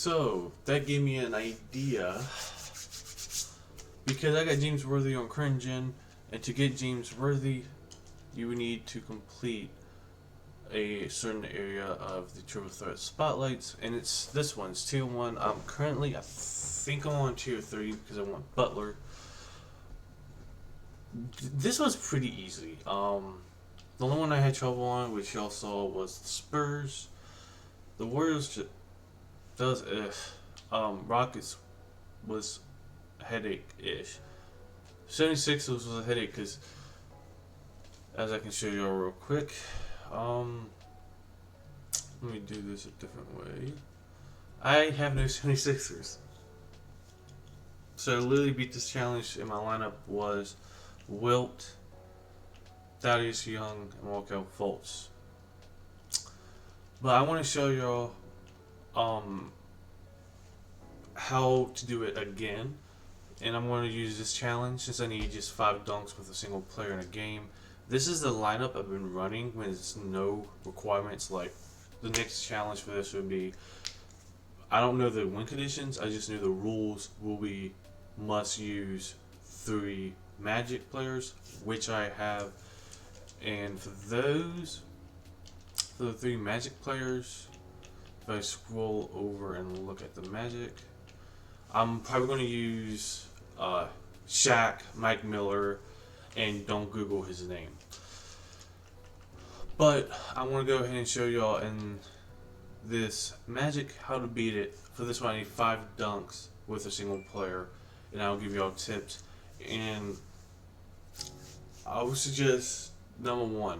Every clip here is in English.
So that gave me an idea because I got James Worthy on Currnet, and to get James Worthy, you would need to complete a certain area of the triple threat spotlights, and it's this one. It's tier 1. I'm currently, I think I'm on tier 3 because I want Butler. This was pretty easy. The only one I had trouble on, which y'all saw, was the Spurs. The Warriors does Rockets was headache-ish. 76ers was a headache because, as I can show y'all real quick, let me do this a different way. I have no 76ers. So to literally beat this challenge in my lineup was Wilt, Thaddeus Young, and Markelle Fultz. But I want to show y'all how to do it again. And I'm going to use this challenge since I need just 5 dunks with a single player in a game. This is the lineup I've been running when there's no requirements. Like the next challenge for this would be, I don't know the win conditions, I just know the rules will be must use 3 Magic players, which I have. And for the 3 Magic players, if I scroll over and look at the Magic, I'm probably going to use Shaq, Mike Miller, and don't Google his name. But I want to go ahead and show y'all in this Magic how to beat it. For this one I need 5 dunks with a single player, and I'll give y'all tips. And I would suggest number 1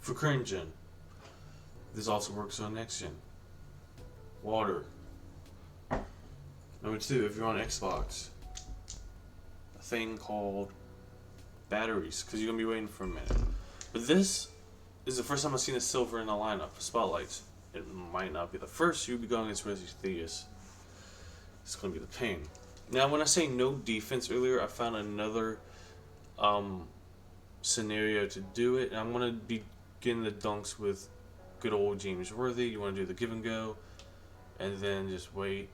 for current gen. This also works on next gen. Water. Number 2, if you're on Xbox, a thing called batteries, because you're gonna be waiting for a minute. But this is the first time I've seen a silver in the lineup for spotlights. It might not be the first. You'll be going against Luciid. It's gonna be the pain. Now, when I say no defense earlier, I found another scenario to do it, and I'm gonna be getting the dunks with good old James Worthy. You want to do the give and go, and then just wait,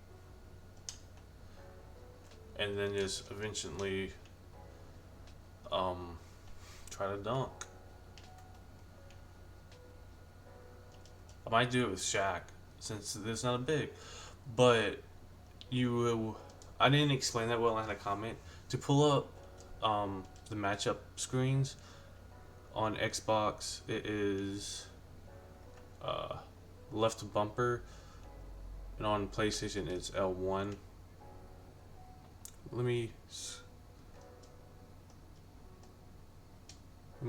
and then just eventually try to dunk. I might do it with Shaq since it's not a big, but you will. I didn't explain that well in a comment. To pull up the matchup screens on Xbox, it is left bumper, and on PlayStation it's L1. Let me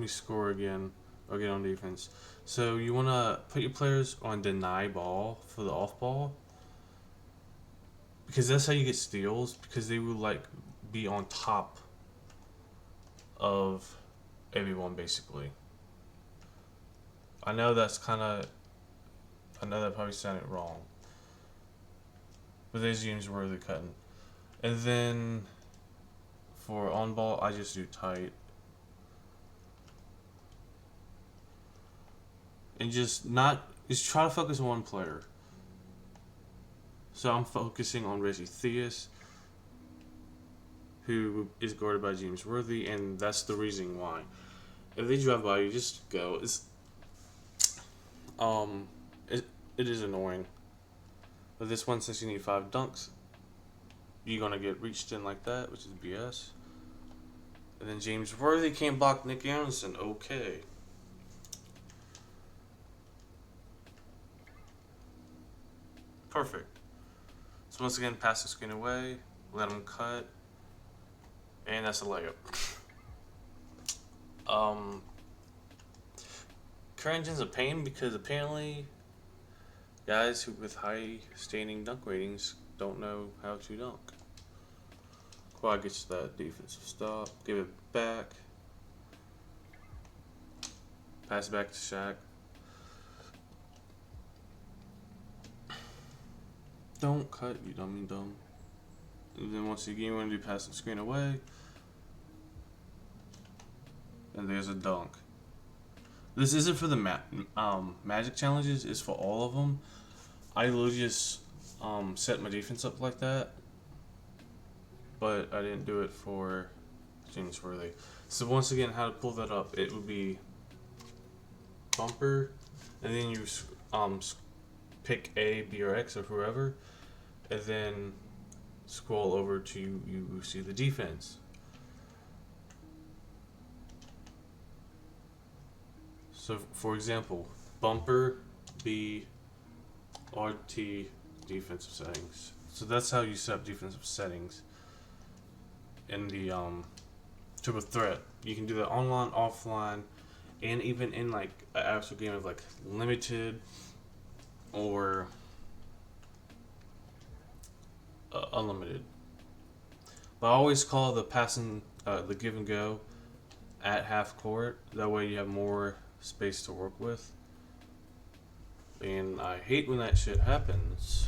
score again or get on defense. So you want to put your players on deny ball for the off ball, because that's how you get steals, because they will like be on top of everyone basically. I know that probably sounded wrong, but there's James Worthy cutting. And then for on ball, I just do tight. And just try to focus on one player. So I'm focusing on Luciid, who is guarded by James Worthy, and that's the reason why. If they drive by you, just go. It is annoying. But this one, since you need 5 dunks, you're gonna get reached in like that, which is BS. And then James Worthy can't block Nick Anderson. Okay. Perfect. So once again, pass the screen away, let him cut, and that's a layup. Current gen's a pain because apparently guys with high standing dunk ratings don't know how to dunk. Quad gets that defensive stop, give it back, pass it back to Shaq. Don't cut, you dummy dumb. And then once again, you want to do pass the screen away. And there's a dunk. This isn't for the Magic challenges, it's for all of them. I literally just set my defense up like that, but I didn't do it for James Worthy. So once again, how to pull that up? It would be bumper, and then you pick A, B, or X, or whoever, and then scroll over to you see the defense. So for example, bumper B RT defensive settings. So that's how you set up defensive settings in the triple threat. You can do that online, offline, and even in like an actual game of like limited or unlimited. But I always call the passing, the give and go at half court. That way you have more space to work with. And I hate when that shit happens.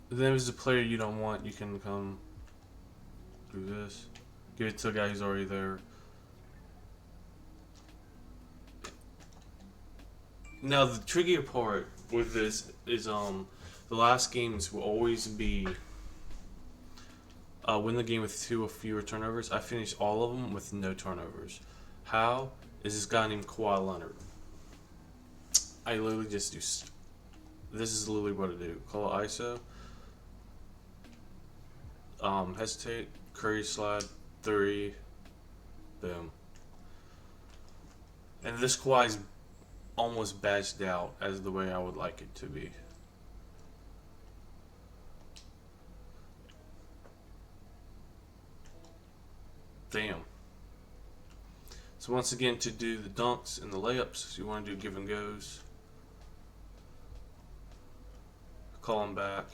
Then if there's a player you don't want, you can come do this. Give it to a guy who's already there. Now the trickier part with this is the last games will always be win the game with 2 or fewer turnovers. I finished all of them with no turnovers. How? Is this guy named Kawhi Leonard. I literally just do. This is literally what I do. Call ISO. Hesitate. Curry slide. 3. Boom. And this Kawhi's almost badged out as the way I would like it to be. Damn. So once again, to do the dunks and the layups, you want to do give and goes. Call them back.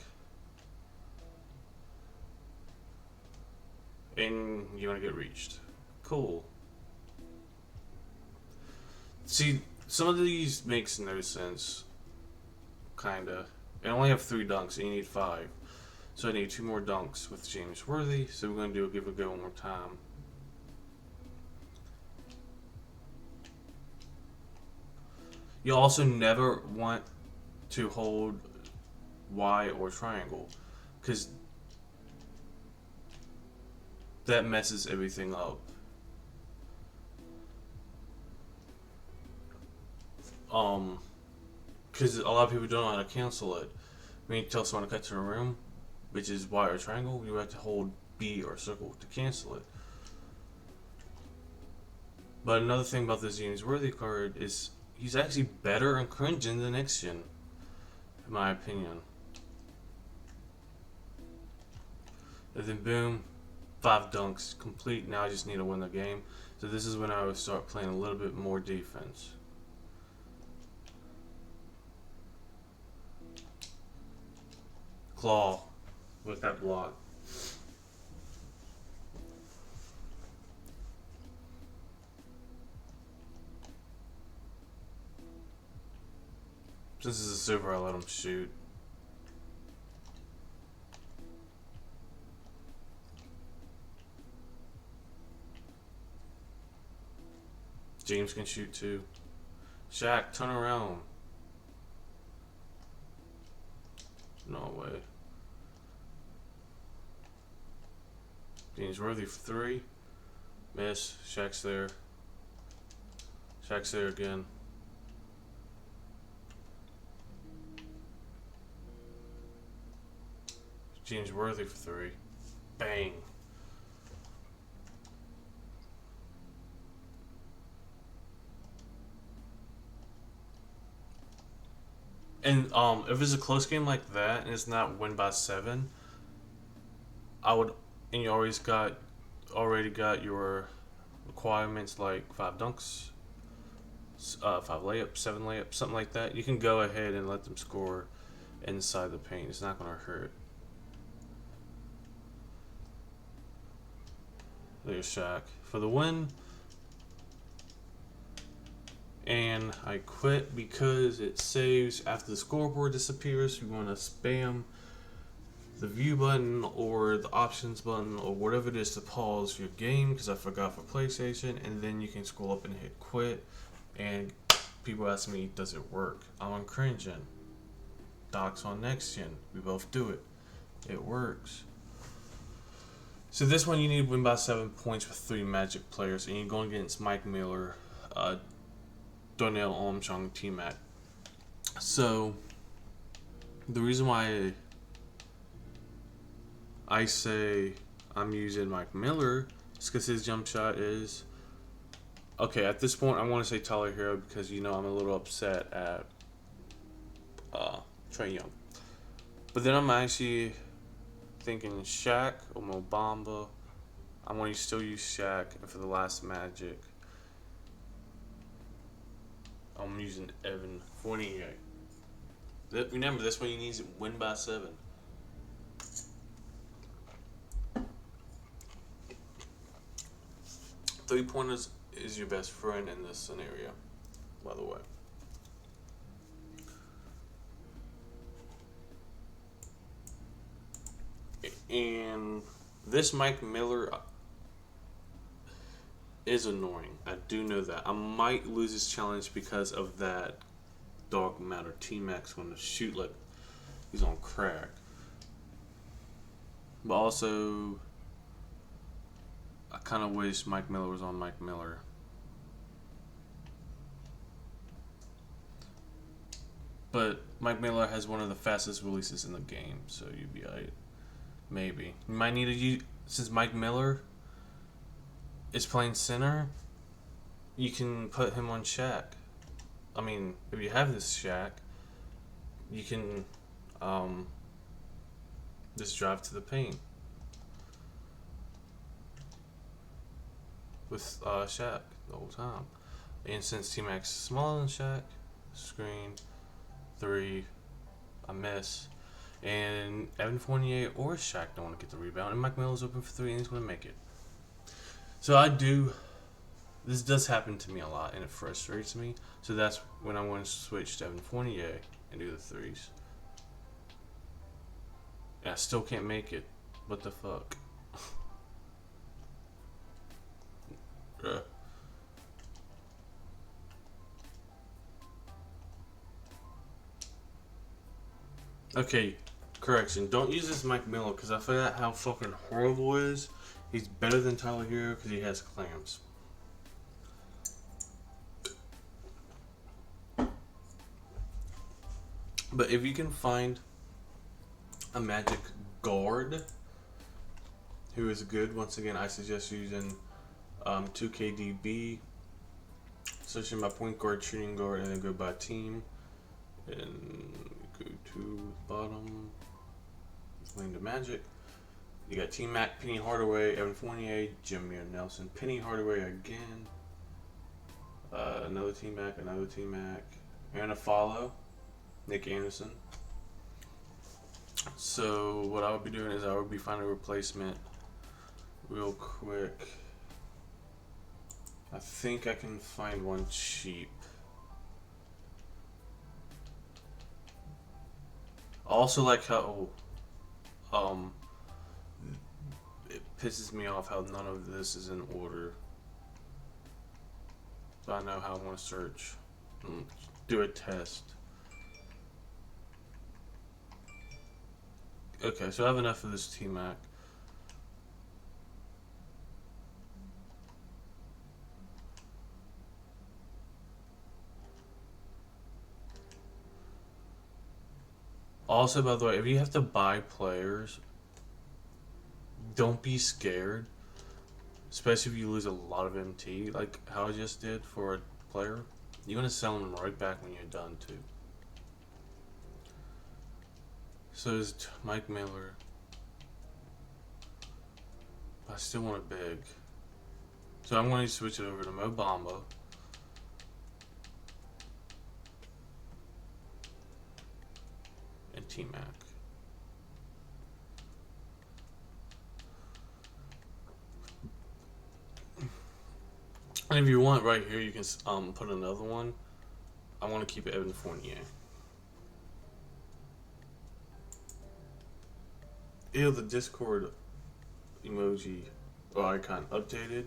And you want to get reached. Cool. See, some of these makes no sense. Kinda. I only have 3 dunks and you need 5. So I need 2 more dunks with James Worthy. So we're going to do a give and go one more time. You also never want to hold Y or triangle, because that messes everything up. Because a lot of people don't know how to cancel it. When you tell someone to cut to a room, which is Y or triangle, you have to hold B or circle to cancel it. But another thing about this James Worthy card is he's actually better in current gen than next gen, in my opinion. And then boom, 5 dunks complete. Now I just need to win the game. So this is when I would start playing a little bit more defense. Claw with that block. This is a super, I let him shoot. James can shoot too. Shaq, turn around. No way. James Worthy for 3. Miss. Shaq's there. Shaq's there again. James Worthy for 3. Bang. And if it's a close game like that and it's not win by 7, I would, and you already got your requirements like 5 dunks, 5 layups, 7 layups, something like that. You can go ahead and let them score inside the paint. It's not going to hurt. There's Shaq for the win. And I quit because it saves after the scoreboard disappears. You want to spam the view button or the options button or whatever it is to pause your game, because I forgot for PlayStation, and then you can scroll up and hit quit and people ask me, does it work? I'm on current gen. Doc's on next gen. We both do it. It works. So this one you need to win by 7 points with 3 Magic players, and you're going against Mike Miller, Donnell Armstrong, T-Mac. So the reason why I say I'm using Mike Miller is because his jump shot is okay. At this point, I want to say Tyler Hero because I'm a little upset at Trae Young, but then I'm actually thinking Shaq or Mo Bamba. I want to still use Shaq, and for the last Magic, I'm using Evan Fournier. Remember, this one you need to win by 7. Three-pointers is your best friend in this scenario, by the way. And this Mike Miller is annoying. I do know that. I might lose this challenge because of that Dark Matter. T-Mac's going to shoot like he's on crack. But also, I kind of wish Mike Miller was on Mike Miller. But Mike Miller has one of the fastest releases in the game, so you'd be alright. Maybe. You might need to use, since Mike Miller is playing center, you can put him on Shaq. I mean, if you have this Shaq, you can just drive to the paint with Shaq the whole time. And since T-Mac's smaller than Shaq, screen, 3, I miss. And Evan Fournier or Shaq don't want to get the rebound. And Mike Miller's open for 3 and he's going to make it. So this does happen to me a lot and it frustrates me. So that's when I'm going to switch to Evan Fournier and do the 3s. And I still can't make it. What the fuck? Okay, correction. Don't use this Mike Miller because I forgot how fucking horrible it is. He's better than Tyler Hero because he has clamps. But if you can find a Magic guard who is good, once again, I suggest using 2KDB, searching by point guard, shooting guard, and then go by team. And go to bottom, lane to Magic. You got T-Mac, Penny Hardaway, Evan Fournier, Jameer Nelson, Penny Hardaway again, another T-Mac, and a follow, Nick Anderson. So what I would be doing is I would be finding a replacement real quick. I think I can find one cheap. I also like how it pisses me off how none of this is in order. So I know how I want to search. Do a test. Okay, so I have enough of this T-Mac. Also, by the way, if you have to buy players, don't be scared. Especially if you lose a lot of MT, like how I just did for a player. You're going to sell them right back when you're done, too. So is Mike Miller. I still want it big. So I'm going to switch it over to Mo Bamba. And T-Mac. And if you want right here, you can put another one. I want to keep it Evan Fournier. Ew, the Discord emoji or icon updated,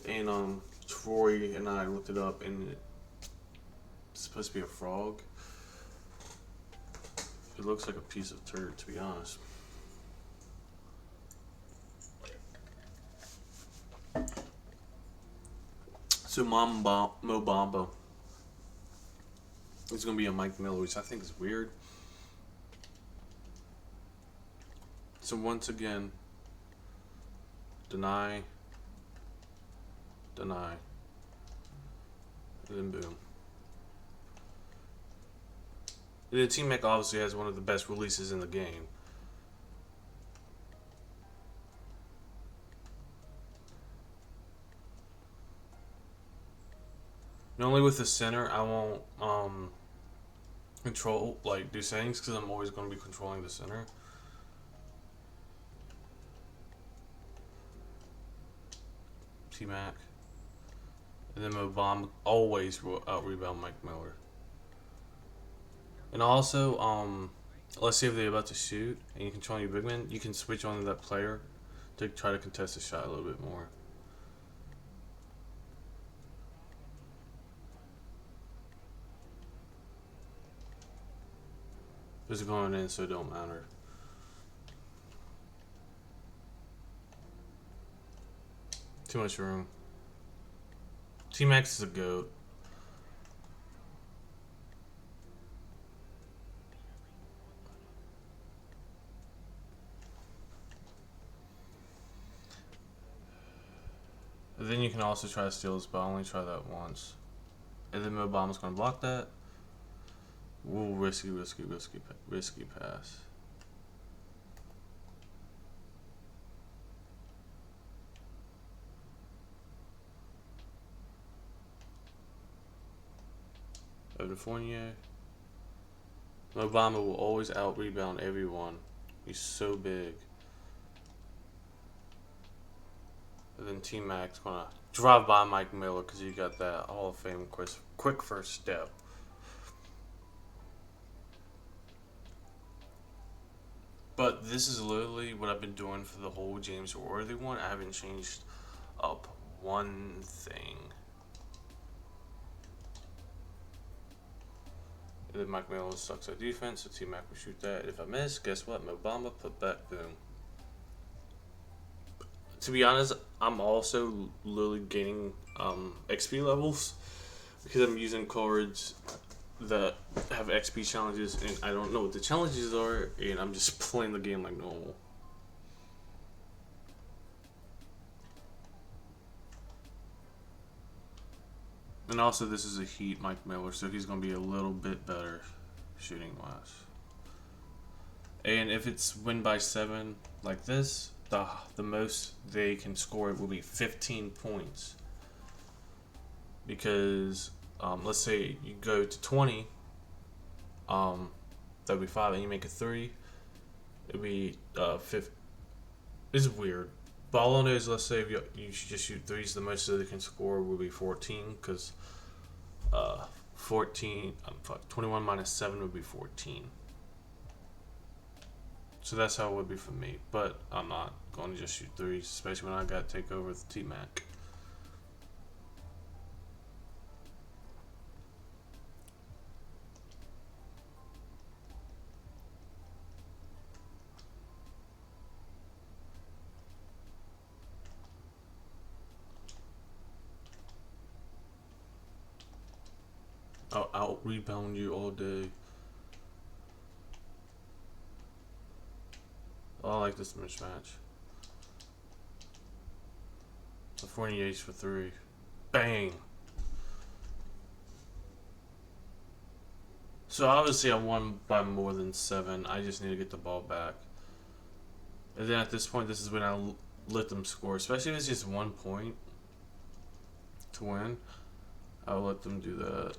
and Troy and I looked it up, and It's supposed to be a frog. It looks like a piece of turd, to be honest. So Mo Bamba is going to be a Mike Miller, which I think is weird. So once again, deny, and then boom. And then Team Mac obviously has one of the best releases in the game. Normally with the center, I won't control, like, do settings, because I'm always going to be controlling the center. T-Mac. And then Mobamba always out rebound Mike Miller. And also, let's say if they're about to shoot and you're controlling your big man, you can switch on to that player to try to contest the shot a little bit more. It's going in, so it don't matter. Too much room. T-Max is a goat. And then you can also try to steal this, but I only try that once. And then Obama's going to block that. Ooh, risky pass. Over Fournier. Obama will always out rebound everyone. He's so big. And then T-Mac's gonna drive by Mike Miller because you got that Hall of Fame quick first step. But this is literally what I've been doing for the whole James Worthy one. I haven't changed up one thing. And then Mike Miller sucks at defense, so T-Mac will shoot that. If I miss, guess what? Mobamba, put back, boom. To be honest, I'm also literally gaining XP levels because I'm using cards that have XP challenges, and I don't know what the challenges are, and I'm just playing the game like normal. And also, this is a Heat Mike Miller, so he's going to be a little bit better shooting wise. And if it's win by 7 like this, the most they can score will be 15 points. Because let's say you go to 20, that'd be 5, and you make a 3, it'd be 5. This is weird. But all I know is, let's say if you should just shoot 3s, the most that they can score will be 14, because 21 minus 7 would be 14. So that's how it would be for me. But I'm not going to just shoot 3s, especially when I got to take over with T-Mac. I'll out rebound you all day. Oh, I like this mismatch. The 48's for 3. Bang! So obviously I won by more than 7. I just need to get the ball back. And then at this point, this is when I let them score. Especially if it's just 1 point to win. I'll let them do that.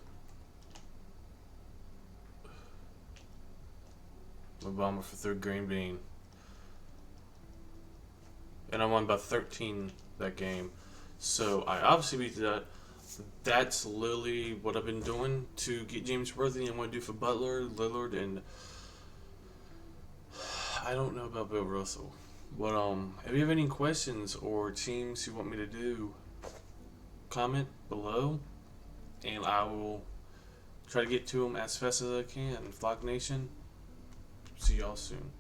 Obama for 3rd green bean. And I won by 13 that game. So I obviously beat that. That's literally what I've been doing to get James Worthy and what I do for Butler, Lillard, and I don't know about Bill Russell. But if you have any questions or teams you want me to do, comment below, and I will Try to get to them as fast as I can. Flock Nation, see y'all soon.